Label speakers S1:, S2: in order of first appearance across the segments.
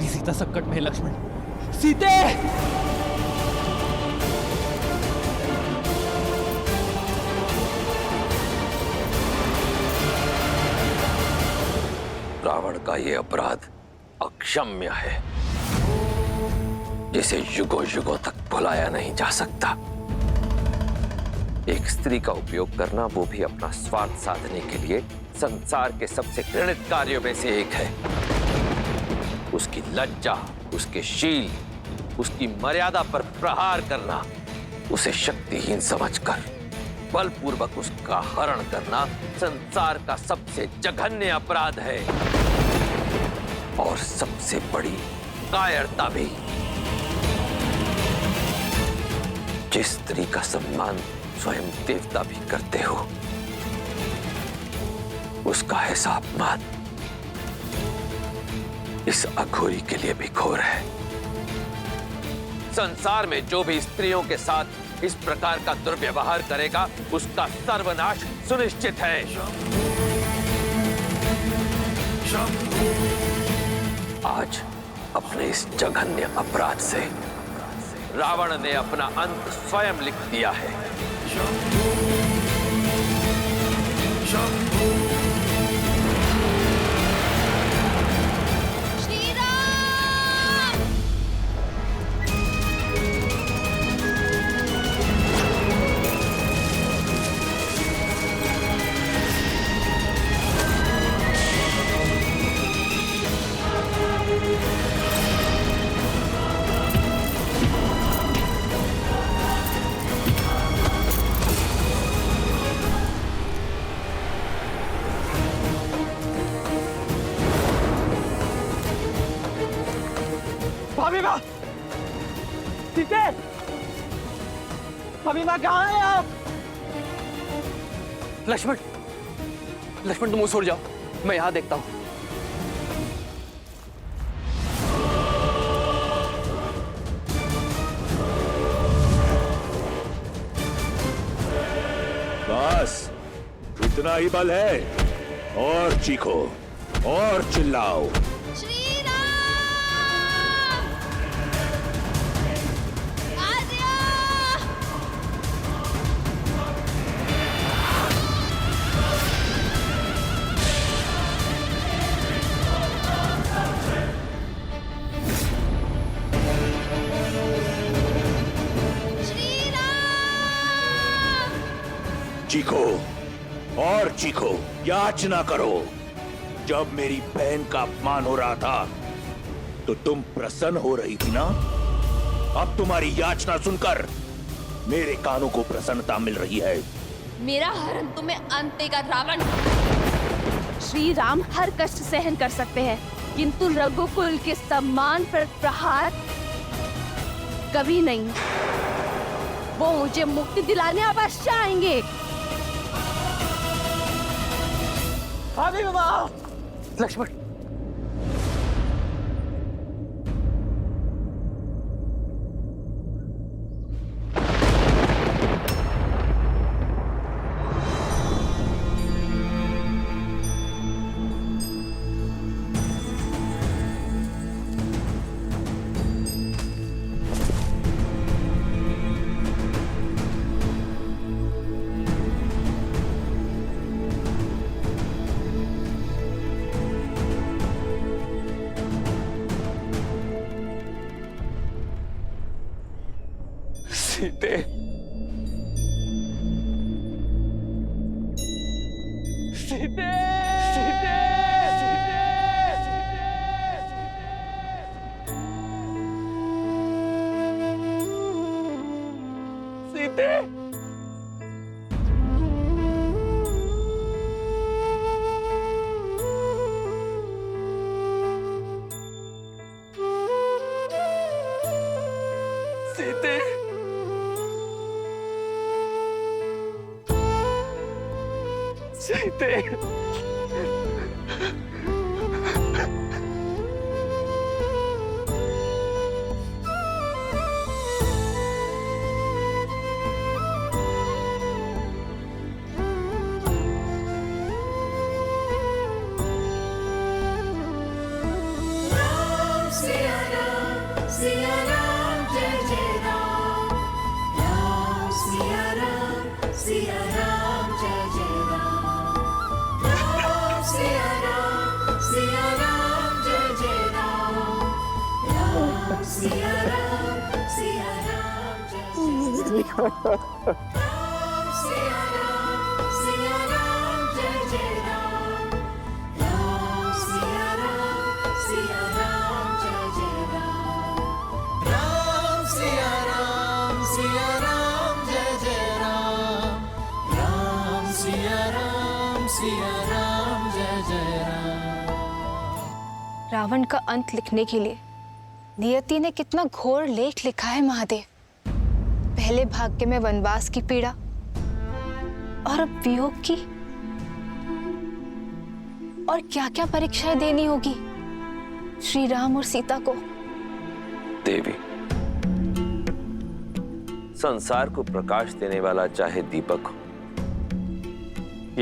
S1: मेरी सीता संकट में है लक्ष्मण। सीते!
S2: रावण का ये अपराध अक्षम्य है, जिसे युगों युगों तक भुलाया नहीं जा सकता। एक स्त्री का उपयोग करना, वो भी अपना स्वार्थ साधने के लिए, संसार के सबसे घृणित कार्यों में से एक है। उसकी लज्जा, उसके शील, उसकी मर्यादा पर प्रहार करना, उसे शक्तिहीन समझकर बलपूर्वक उसका हरण करना संसार का सबसे जघन्य अपराध है और सबसे बड़ी कायरता भी। जिस स्त्री का सम्मान स्वयं देवता भी करते हो, उसका ऐसा अपमान इस अघोरी के लिए भी घोर है। संसार में जो भी स्त्रियों के साथ इस प्रकार का दुर्व्यवहार करेगा, उसका सर्वनाश सुनिश्चित है। आज अपने इस जघन्य अपराध से रावण ने अपना अंत स्वयं लिख दिया है।
S1: भाभी सीते! भाभी माँ कहाँ है आप? लक्ष्मण, लक्ष्मण तुम उस ओर जाओ, मैं यहाँ देखता हूँ।
S3: बस इतना ही बल है, और चीखो और चिल्लाओ। चीखो और चीखो, याचना करो। जब मेरी बहन का अपमान हो रहा था तो तुम प्रसन्न हो रही थी ना? अब तुम्हारी याचना सुनकर मेरे कानों को प्रसन्नता मिल रही है।
S4: मेरा हरण तुम्हें अंत देगा रावण। श्री राम हर कष्ट सहन कर सकते हैं, किंतु रघुकुल के सम्मान पर प्रहार कभी नहीं। वो मुझे मुक्ति दिलाने अवश्य आएंगे।
S1: भाभी माँ! लक्ष्मण! सीते! सीते! सीते! सीते! सीते! सीते!
S5: से सिया राम जय जय राम, राम सिया राम जय जय राम, राम सिया राम जय जय राम, राम सिया राम जय जय राम, राम सिया राम जय जय राम, राम सिया राम जय जय राम, राम सिया राम जय जय राम।
S6: रावण का अंत लिखने के लिए नियति ने कितना घोर लेख लिखा है महादेव। पहले भाग्य में वनवास की पीड़ा और अब वियोग की, और क्या क्या परीक्षाएं देनी होगी श्री राम और सीता को।
S2: देवी, संसार को प्रकाश देने वाला चाहे दीपक हो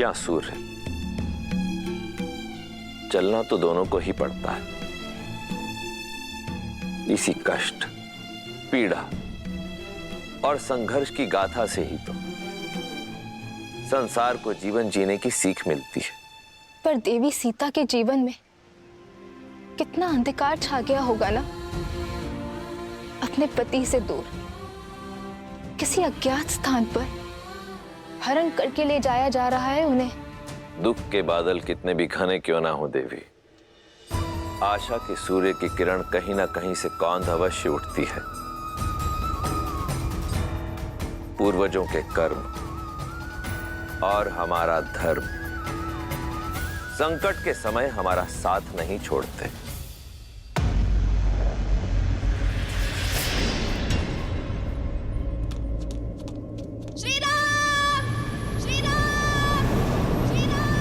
S2: या सूर्य, चलना तो दोनों को ही पड़ता है। इसी कष्ट, पीड़ा और संघर्ष की गाथा से ही तो संसार को जीवन जीने की सीख मिलती है।
S6: पर देवी सीता के जीवन में कितना अंधकार छा गया होगा ना। अपने पति से दूर किसी अज्ञात स्थान पर हरण करके ले जाया जा रहा है उन्हें।
S2: दुख के बादल कितने भी घने क्यों ना हो देवी, आशा के सूर्य की किरण कहीं ना कहीं से कौंध अवश्य उठती है। पूर्वजों के कर्म और हमारा धर्म संकट के समय हमारा साथ नहीं छोड़ते।
S4: श्री राम, श्री राम, श्री राम,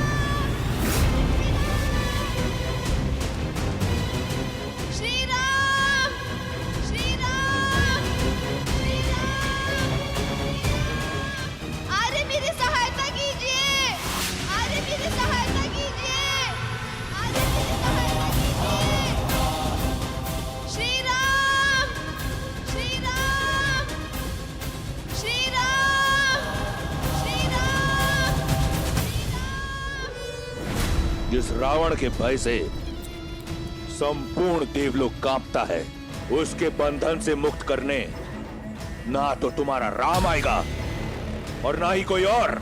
S4: श्री राम, श्री राम, श्री राम। अरे मेरी सहायता कीजिए, अरे मेरी सहायता कीजिए, अरे मेरी सहायता कीजिए। श्री राम, श्री राम, श्री राम, श्री राम, श्री राम।
S3: जिस रावण के भय से संपूर्ण देवलोक कांपता है, उसके बंधन से मुक्त करने ना तो तुम्हारा राम आएगा और ना ही कोई और।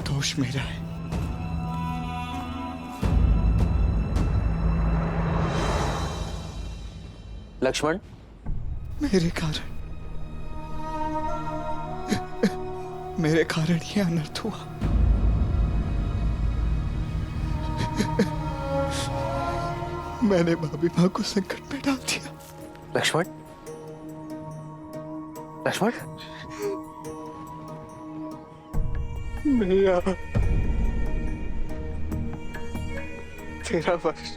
S7: दोष मेरा है।
S1: लक्ष्मण,
S7: मेरे कारण ये अनर्थ हुआ। मैंने भाभी माँ को संकट में डाल दिया।
S1: लक्ष्मण, लक्ष्मण,
S7: भैया, 13 वर्ष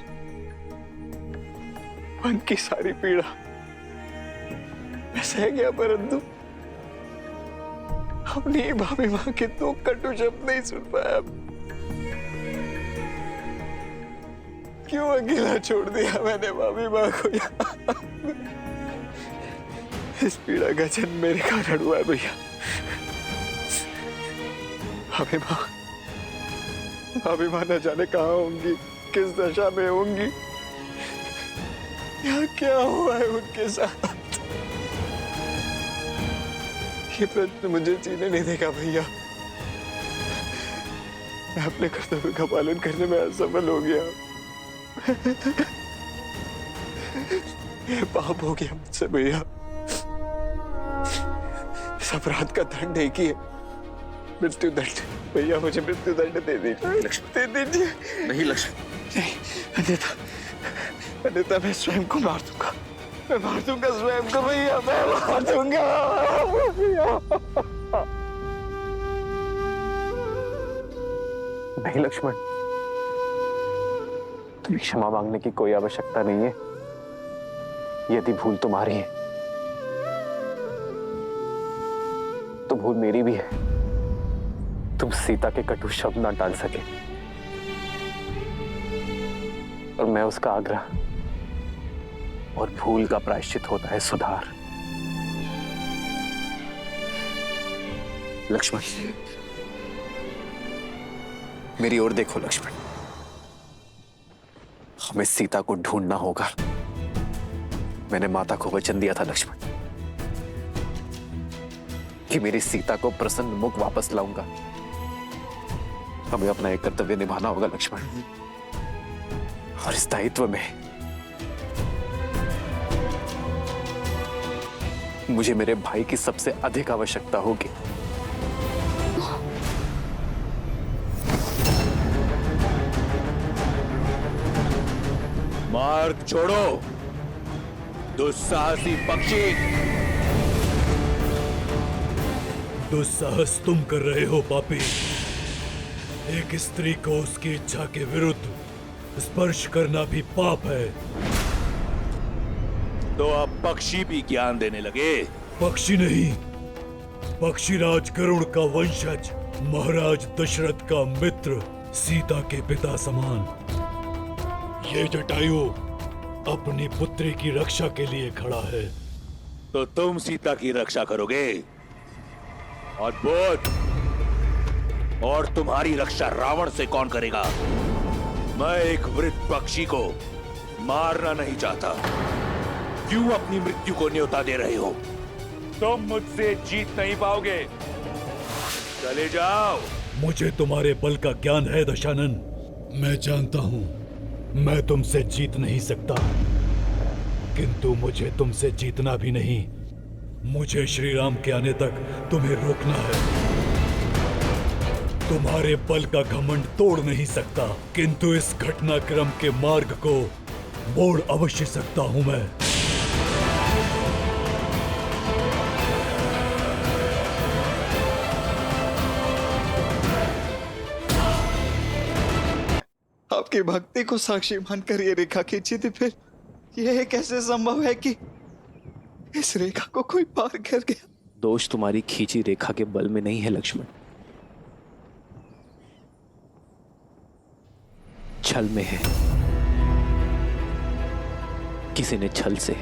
S7: मन की सारी पीड़ा मैं सह गया, परंतु अपनी भाभी माँ के 2 कटु शब्द नहीं सुन पाया। क्यों अकेला छोड़ दिया मैंने भाभी माँ को यहाँ? इस पीड़ा का जन्म मेरे कारण हुआ है भैया। भाभी माँ न जाने कहाँ होंगी, किस दशा में होंगी, यहाँ क्या हुआ है उनके साथ। ये प्रश्न मुझे जीने नहीं देगा भैया। मैं अपने कर्तव्य का पालन करने में असफल हो गया। ये पाप हो गया मुझसे भैया। इस अपराध का दंड एक ही है, मृत्यु दंड। भैया मुझे मृत्यु दंड दे दीजिए, दे दीजिए।
S1: नहीं लक्ष्मण,
S7: नहीं, अन्यथा मैं स्वयं को मार दूंगा। मैं मार दूंगा स्वयं को भैया, मैं मार दूंगा। नहीं लक्ष्मण, तुम्हें क्षमा मांगने की कोई आवश्यकता नहीं है। यदि भूल तुम्हारी है तो भूल मेरी भी है। तुम सीता के कटु शब्द ना टाल सके और मैं उसका आग्रह, और भूल का प्रायश्चित होता है सुधार। लक्ष्मण, मेरी ओर देखो लक्ष्मण, हमें सीता को ढूंढना होगा। मैंने माता को वचन दिया था लक्ष्मण कि मेरी सीता को प्रसन्न मुख वापस लाऊंगा। हमें अपना एक कर्तव्य निभाना होगा लक्ष्मण, और इस दायित्व में मुझे मेरे भाई की सबसे अधिक आवश्यकता होगी।
S3: मार्ग छोड़ो दुस्साहसी पक्षी।
S8: दुस्साहस तुम कर रहे हो पापी। एक स्त्री को उसकी इच्छा के विरुद्ध स्पर्श करना भी पाप है।
S3: तो अब पक्षी भी ज्ञान देने लगे।
S8: पक्षी नहीं, पक्षीराज गरुड़ का वंशज, महाराज दशरथ का मित्र, सीता के पिता समान। ये जटायु अपनी पुत्री की रक्षा के लिए खड़ा है।
S3: तो तुम सीता की रक्षा करोगे, अद्भुत। और तुम्हारी रक्षा रावण से कौन करेगा? मैं एक वृद्ध पक्षी को मारना नहीं चाहता। क्यों अपनी मृत्यु को न्योता दे रहे हो? तुम मुझसे जीत नहीं पाओगे, चले जाओ।
S8: मुझे तुम्हारे बल का ज्ञान है दशानन। मैं जानता हूं मैं तुमसे जीत नहीं सकता, किंतु मुझे तुमसे जीतना भी नहीं। मुझे श्री राम के आने तक तुम्हें रोकना है। तुम्हारे बल का घमंड तोड़ नहीं सकता, किंतु इस घटनाक्रम के मार्ग को मोड़ अवश्य सकता हूं मैं।
S7: आपकी भक्ति को साक्षी मानकर ये रेखा खींची थी, फिर यह कैसे संभव है कि इस रेखा को कोई पार कर गया?
S1: दोष तुम्हारी खींची रेखा के बल में नहीं है लक्ष्मण, छल में है। किसी ने छल से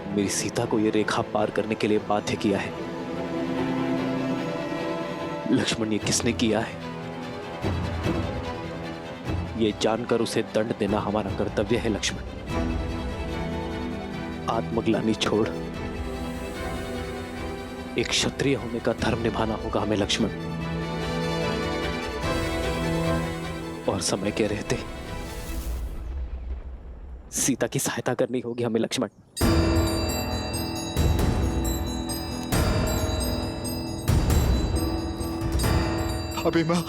S1: मेरी सीता को यह रेखा पार करने के लिए बाध्य किया है। लक्ष्मण, ये किसने किया है? ये जानकर उसे दंड देना हमारा कर्तव्य है लक्ष्मण। आत्मग्लानि छोड़ एक क्षत्रिय होने का धर्म निभाना होगा हमें लक्ष्मण, और समय के रहते सीता की सहायता करनी होगी हमें लक्ष्मण।
S7: भाभी मां,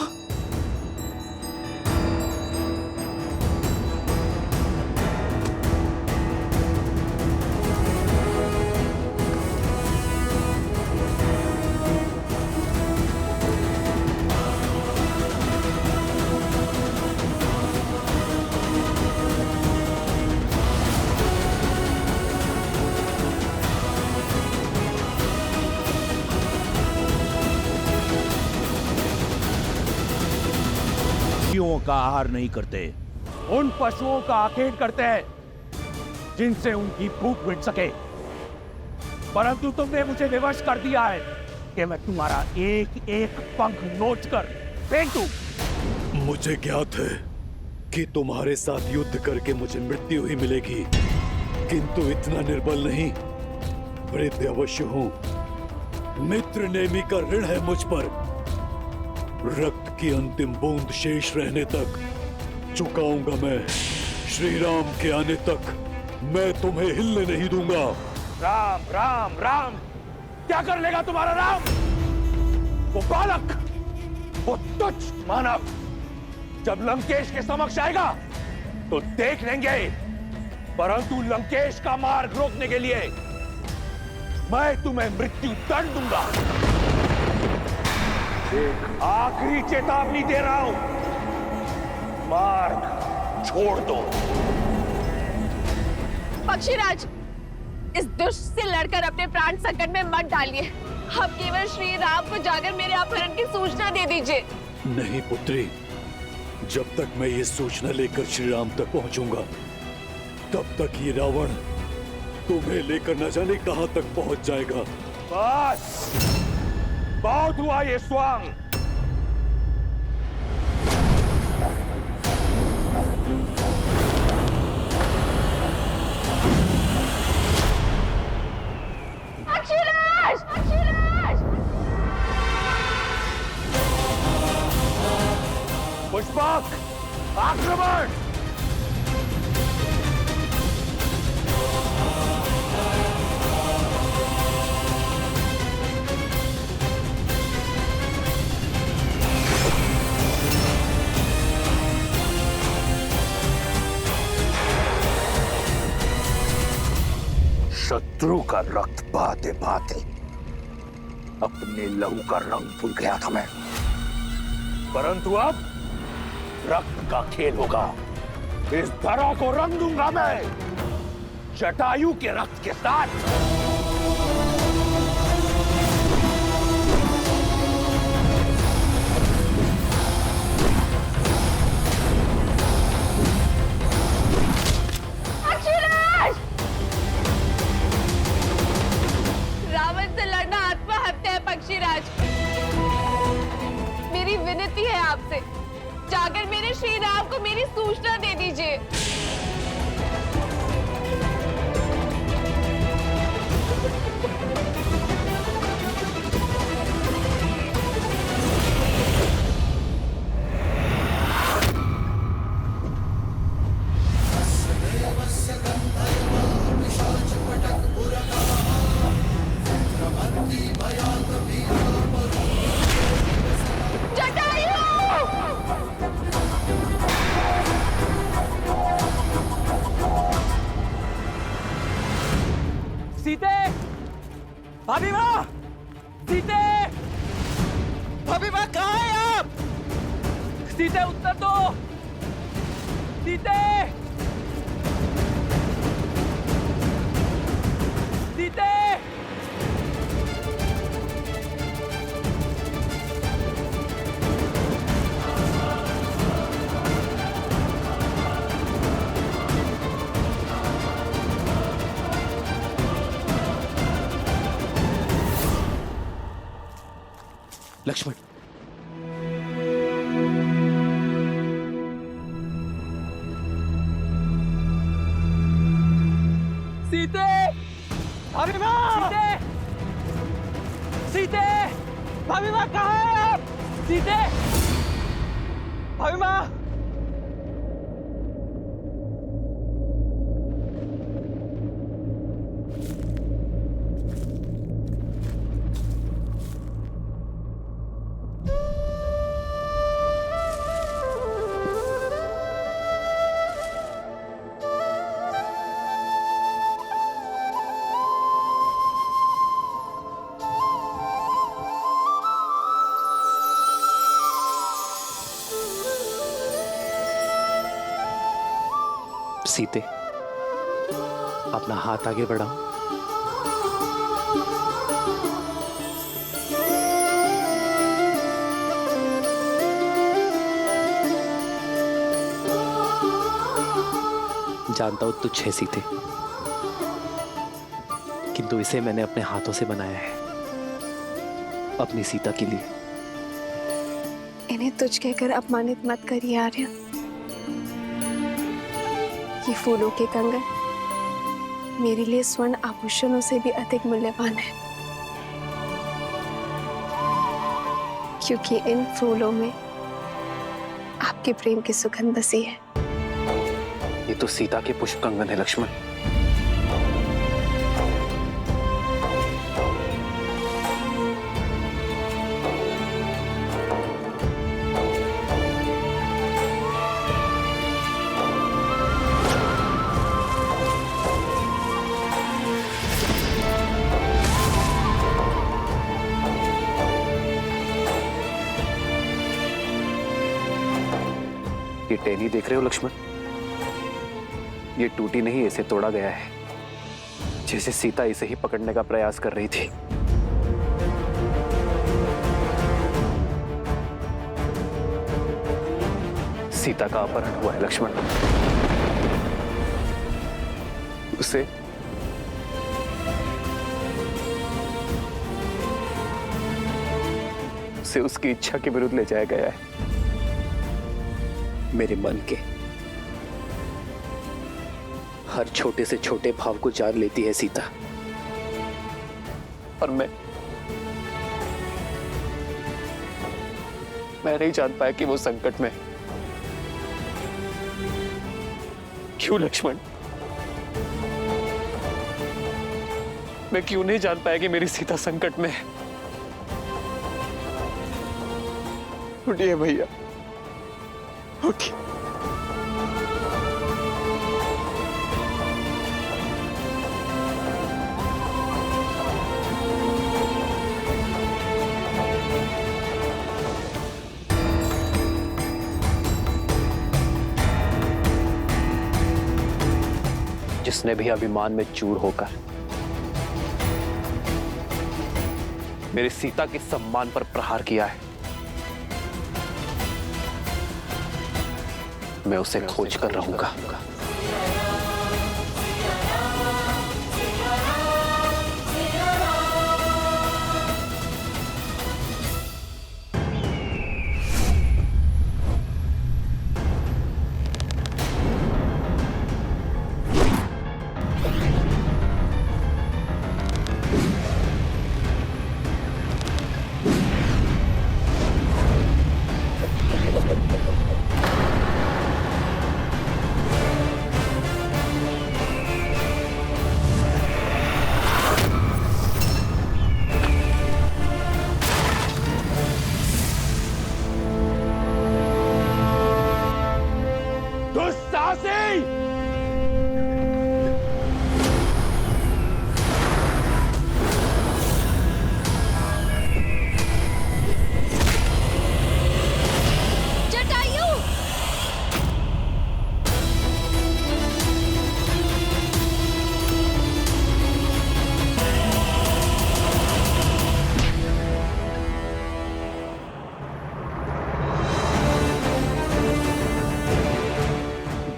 S3: पशुओं का आहार नहीं करते,
S9: उन पशुओं का आखेट करते हैं जिनसे उनकी भूख मिट सके। परंतु तुमने मुझे विवश कर दिया है कि मैं तुम्हारा एक एक पंख नोच कर फेंक दूं।
S8: मुझे ज्ञात है कि तुम्हारे साथ युद्ध करके मुझे मृत्यु ही मिलेगी, किंतु इतना निर्बल नहीं, वृद्ध अवश्य हूं। मित्र नेमी का ऋण है मुझ पर। रक्त की अंतिम बूंद शेष रहने तक चुकाऊंगा मैं। श्री राम के आने तक मैं तुम्हें हिलने नहीं दूंगा।
S9: राम राम राम, क्या कर लेगा तुम्हारा राम? वो बालक, वो तुच्छ मानव जब लंकेश के समक्ष आएगा तो देख लेंगे परंतु लंकेश का मार्ग रोकने के लिए मैं तुम्हें मृत्यु दंड दूंगा। एक आखिरी चेतावनी दे रहा हूं, मार्ग छोड़ दो।
S4: पक्षीराज, इस दुष्ट से लड़कर अपने प्राण संकट में मत डालिए। अब केवल श्री राम को जाकर मेरे अपहरण की सूचना दे दीजिए।
S8: नहीं पुत्री, जब तक मैं ये सूचना लेकर श्री राम तक पहुंचूंगा, तब तक ये रावण तुम्हें लेकर न जाने कहां तक पहुंच जाएगा।
S9: बस, बहुत हुआ ये स्वांग।
S4: पक्षीराज! पक्षीराज!
S9: पुष्पक, आक्रमण!
S3: शत्रु का रक्त बहाते बहाते अपने लहू का रंग भूल गया था मैं,
S9: परंतु अब रक्त का खेल होगा। इस धरा को रंग दूंगा मैं जटायु के रक्त के साथ।
S4: रावण से लड़ना आत्महत्या है पक्षीराज। मेरी विनती है आपसे, जाकर मेरे श्री राम को मेरी सूचना दे दीजिए।
S1: सीते! भाभी माँ! सीते! भाभी माँ कहाँ है आप? सीते उत्तर दो! सीते! सीते!
S7: लक्ष्मण,
S1: सीते! भाभी माँ! सीते! सीते! भाभी माँ कहाँ है आप? सीते! भाभी माँ!
S7: सीते, अपना हाथ आगे बढ़ाओ। जानता हूं तुच्छ है सीते, किंतु इसे मैंने अपने हाथों से बनाया है, अपनी सीता के लिए।
S6: इन्हें तुझ कहकर अपमानित मत करिए आर्य। ये फूलों के कंगन मेरे लिए स्वर्ण आभूषणों से भी अधिक मूल्यवान है, क्योंकि इन फूलों में आपके प्रेम की सुगंध बसी है।
S7: ये तो सीता के पुष्प कंगन है लक्ष्मण। ये टहनी देख रहे हो लक्ष्मण? ये टूटी नहीं, इसे तोड़ा गया है, जैसे सीता इसे ही पकड़ने का प्रयास कर रही थी। सीता का अपहरण हुआ है लक्ष्मण। उसे उसकी इच्छा के विरुद्ध ले जाया गया है। मेरे मन के हर छोटे से छोटे भाव को जान लेती है सीता, और मैं नहीं जान पाया कि वो संकट में। क्यों लक्ष्मण? मैं क्यों नहीं जान पाया कि मेरी सीता संकट में है? उठिए भैया, उठिए। जिसने भी अभिमान में चूर होकर मेरी सीता के सम्मान पर प्रहार किया है, मैं उसे खोज कर रहूंगा।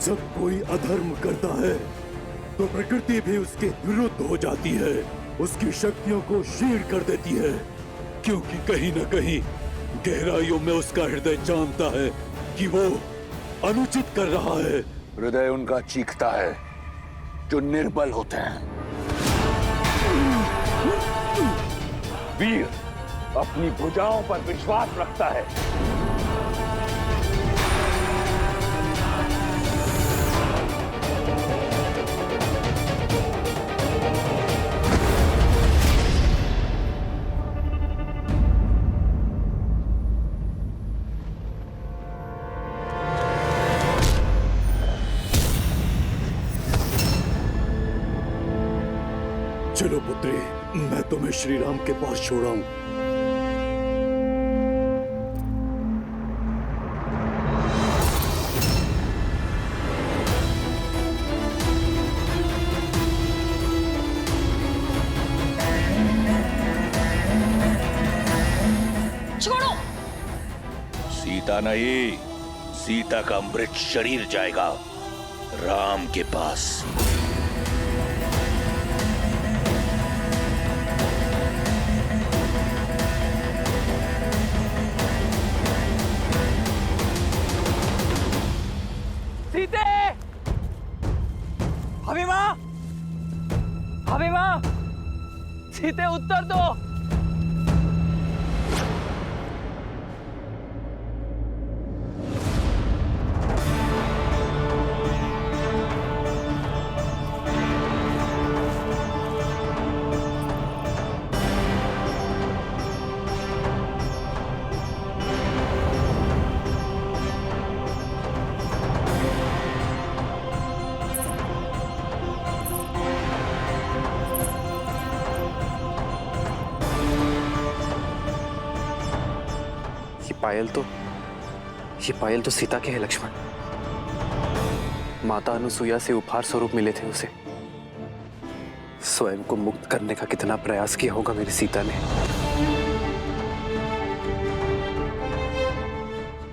S8: जब कोई अधर्म करता है तो प्रकृति भी उसके विरुद्ध हो जाती है, उसकी शक्तियों को क्षीण कर देती है, क्योंकि कहीं न कहीं गहराइयों में उसका हृदय जानता है कि वो अनुचित कर रहा है।
S3: हृदय उनका चीखता है जो निर्बल होते हैं। वीर अपनी भुजाओं पर विश्वास रखता है।
S8: चलो पुत्री, मैं तुम्हें श्री राम के पास छोड़ाऊं।
S4: छोड़ो।
S3: सीता नहीं, सीता का मृत शरीर जाएगा राम के पास।
S1: सीते! हबीबा! हबीबा! सीते उत्तर दो।
S7: ये पायल तो सीता के है लक्ष्मण। माता अनुसुईया से उपहार स्वरूप मिले थे उसे। स्वयं को मुक्त करने का कितना प्रयास किया होगा मेरी सीता ने।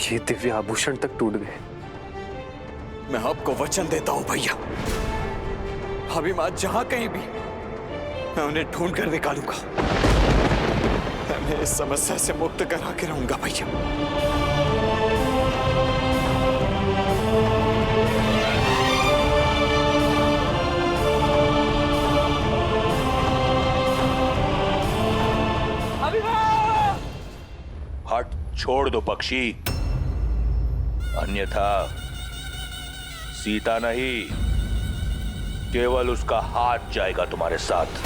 S7: ये दिव्य आभूषण तक टूट गए।
S10: मैं आपको वचन देता हूं भैया, अभी मैं जहां कहीं भी मैं उन्हें ढूंढ कर निकालूंगा। मैं इस समस्या से मुक्त करा के रहूंगा भैया।
S3: हट छोड़ दो पक्षी, अन्यथा सीता नहीं केवल उसका हाथ जाएगा तुम्हारे साथ।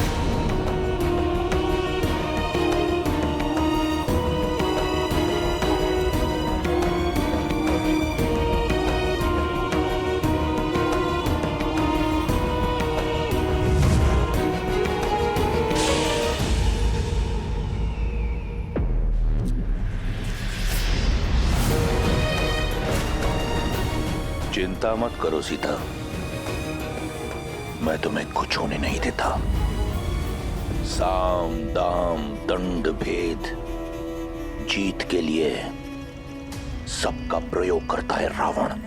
S3: चिंता मत करो सीता, मैं तुम्हें कुछ होने नहीं देता। साम दाम दंड भेद जीत के लिए सबका प्रयोग करता है रावण।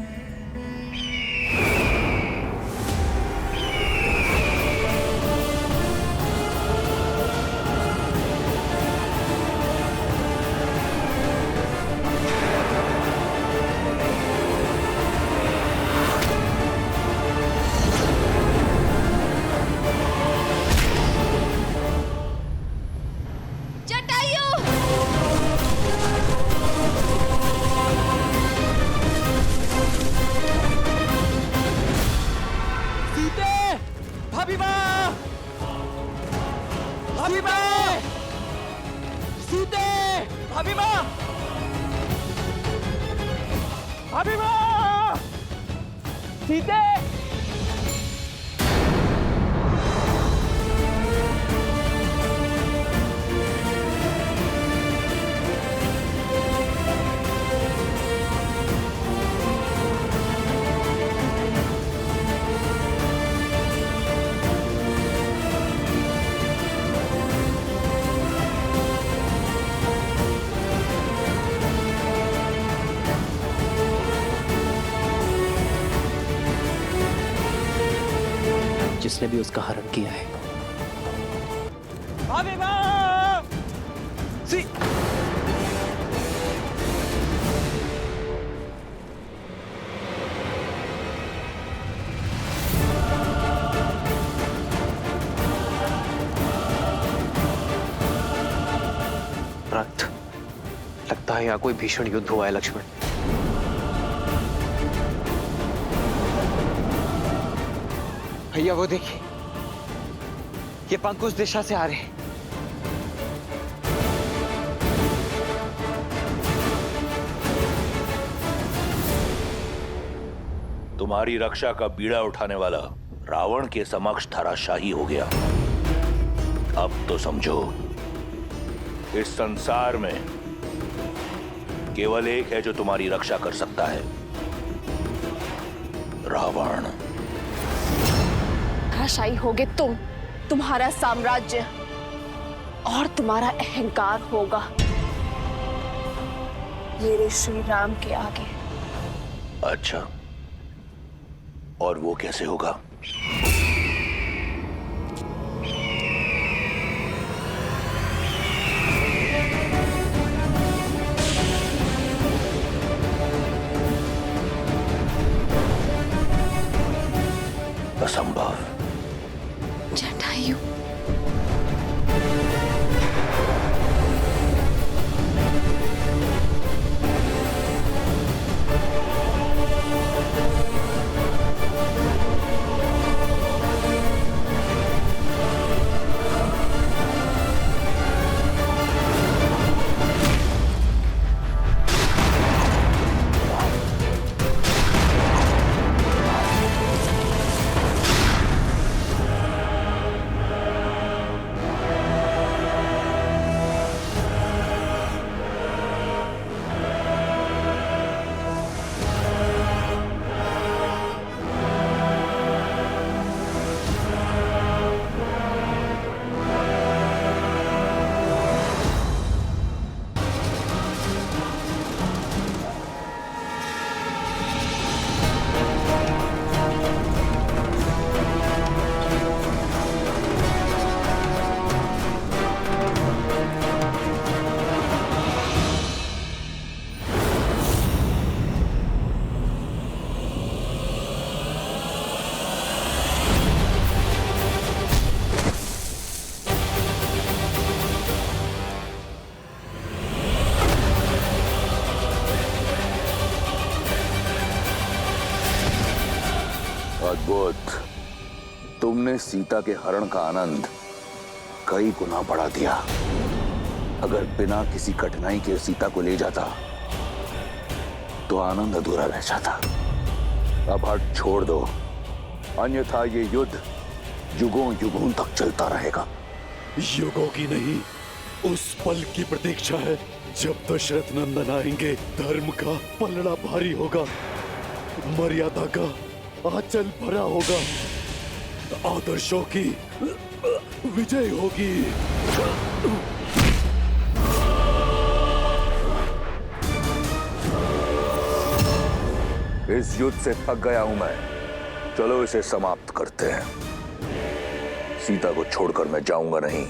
S1: सीते!
S11: जिसने भी उसका हरण किया है।
S7: रक्त, लगता है यहाँ कोई भीषण युद्ध हुआ है लक्ष्मण।
S1: भैया वो देखिए, ये पंख उस दिशा से आ रहे हैं।
S3: तुम्हारी रक्षा का बीड़ा उठाने वाला रावण के समक्ष धराशाही हो गया। अब तो समझो, इस संसार में केवल एक है जो तुम्हारी रक्षा कर सकता है, रावण।
S4: धराशायी होगे तुम, तुम्हारा साम्राज्य और तुम्हारा अहंकार होगा मेरे श्री राम के आगे।
S3: अच्छा, और वो कैसे होगा? असंभव।
S4: जटायु,
S3: सीता के हरण का आनंद कई गुना बढ़ा दिया। अगर बिना किसी कठिनाई के सीता को ले जाता तो आनंद अधूरा रह जाता। अब हट छोड़ दो, अन्यथा ये युद्ध युगों युगों तक चलता रहेगा।
S8: युगों की नहीं, उस पल की प्रतीक्षा है जब दशरथ नंदन आएंगे। धर्म का पलड़ा भारी होगा, मर्यादा का आंचल भरा होगा, आदर्शों की विजय होगी।
S3: इस युद्ध से थक गया हूं मैं, चलो इसे समाप्त करते हैं। सीता को छोड़कर मैं जाऊंगा नहीं,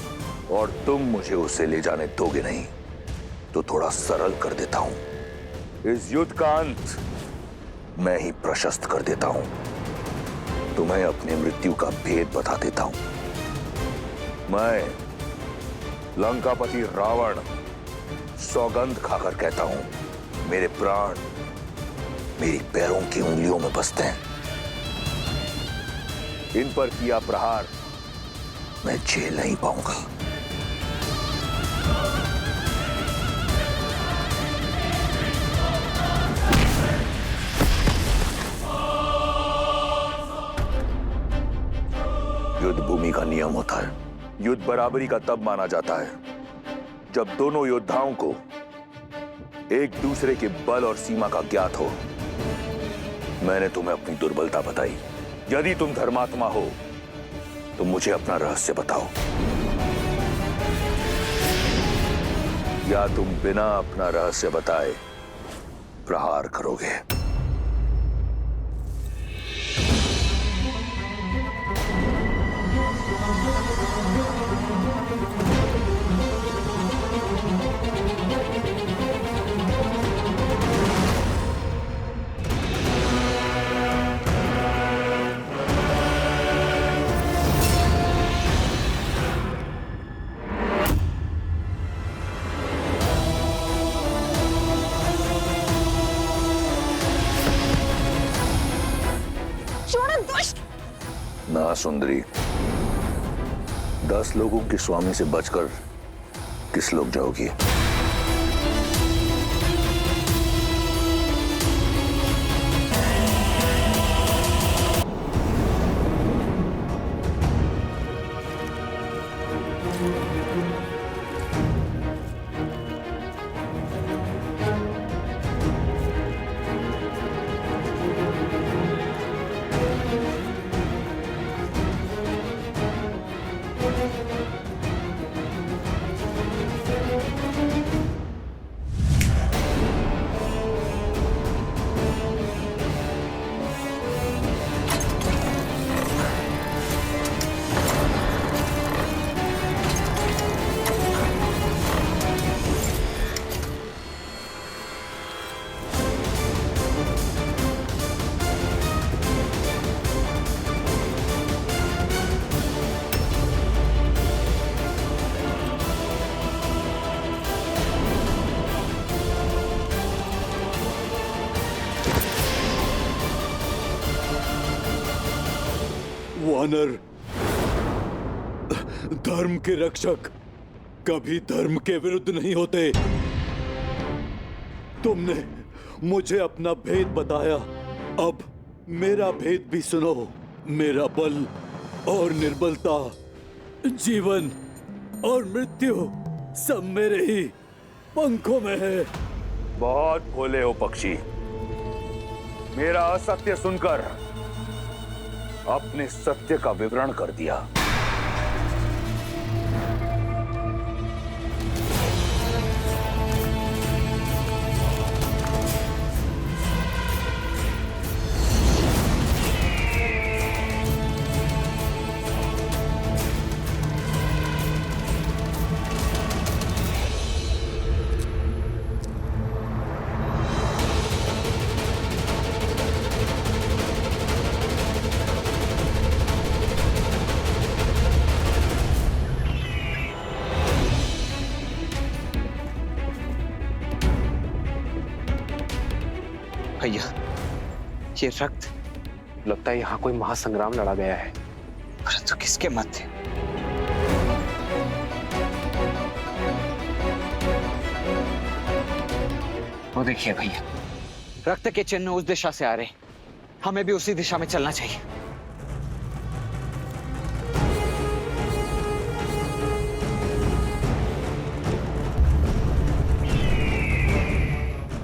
S3: और तुम मुझे उसे ले जाने दोगे नहीं, तो थोड़ा सरल कर देता हूं। इस युद्ध का अंत मैं ही प्रशस्त कर देता हूं। तुम्हें अपनी मृत्यु का भेद बता देता हूं। मैं लंकापति रावण सौगंध खाकर कहता हूं, मेरे प्राण मेरी पैरों की उंगलियों में बसते हैं। इन पर किया प्रहार मैं झेल नहीं पाऊंगा। युद्ध भूमि का नियम होता है। युद्ध बराबरी का तब माना जाता है जब दोनों योद्धाओं को एक दूसरे के बल और सीमा का ज्ञात हो। मैंने तुम्हें अपनी दुर्बलता बताई। यदि तुम धर्मात्मा हो तो मुझे अपना रहस्य बताओ, या तुम बिना अपना रहस्य बताए प्रहार करोगे। ना सुंदरी, 10 लोगों के स्वामी से बचकर किस लोग जाओगी?
S8: वानर, धर्म के रक्षक कभी धर्म के विरुद्ध नहीं होते। तुमने मुझे अपना भेद बताया, अब मेरा भेद भी सुनो। मेरा बल और निर्बलता, जीवन और मृत्यु सब मेरे ही पंखों में है।
S3: बहुत भोले हो पक्षी। मेरा असत्य सुनकर अपने सत्य का विवरण कर दिया।
S7: भैया, ये रक्त, लगता है यहाँ कोई महासंग्राम लड़ा गया है।
S10: परंतु किसके मत थे? वो देखिए भैया, रक्त के चिन्ह उस दिशा से आ रहे, हमें भी उसी दिशा में चलना चाहिए।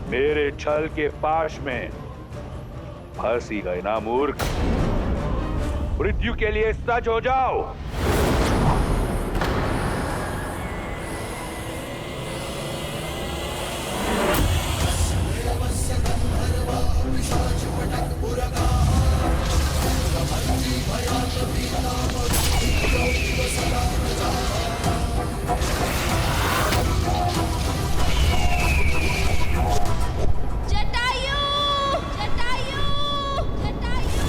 S3: मेरे छल के पाश में फंस ही गए ना मूर्ख। मृत्यु के लिए सज हो जाओ।
S4: जटायु, जटायु, जटायु।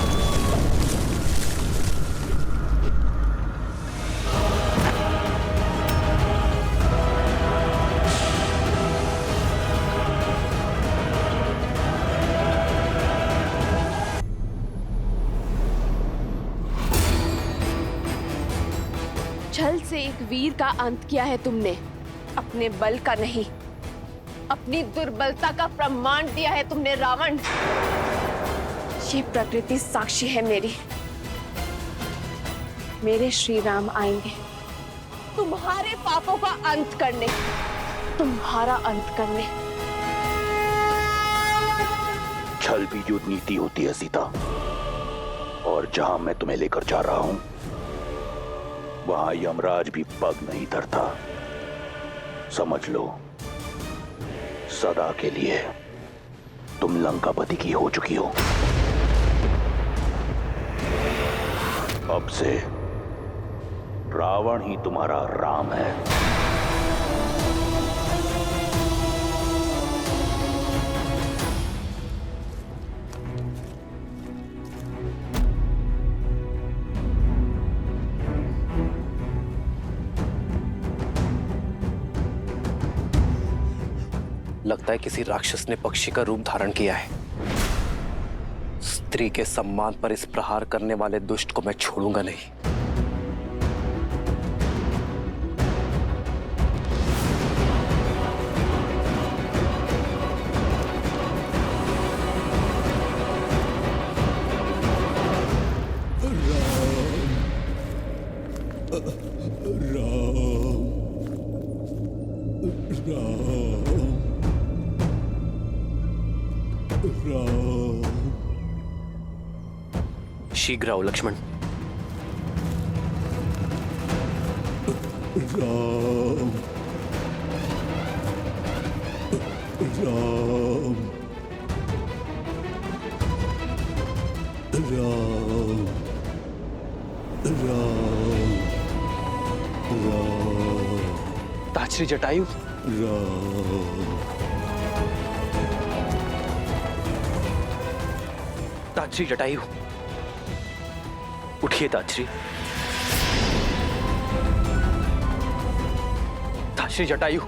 S4: छल से एक वीर का अंत किया है तुमने, अपने बल का नहीं, अपनी दुर्बलता का प्रमाण दिया है तुमने रावण। ये प्रकृति साक्षी है मेरी। मेरे श्री राम आएंगे तुम्हारे पापों का अंत करने, तुम्हारा अंत करने।
S3: छल भी युद्ध नीति होती है सीता, और जहां मैं तुम्हें लेकर जा रहा हूं वहां यमराज भी पग नहीं धरता। समझ लो, सदा के लिए तुम लंकापति की हो चुकी हो। अब से रावण ही तुम्हारा राम है।
S11: लगता है किसी राक्षस ने पक्षी का रूप धारण किया है। स्त्री के सम्मान पर इस प्रहार करने वाले दुष्ट को मैं छोड़ूंगा नहीं। शीघ्र आओ लक्ष्मण।
S8: राम राम राम राम राम।
S11: ताछरी जटायु।
S8: राम
S11: ताछरी जटायु, उठिए ताछरी। ताछरी जटायु,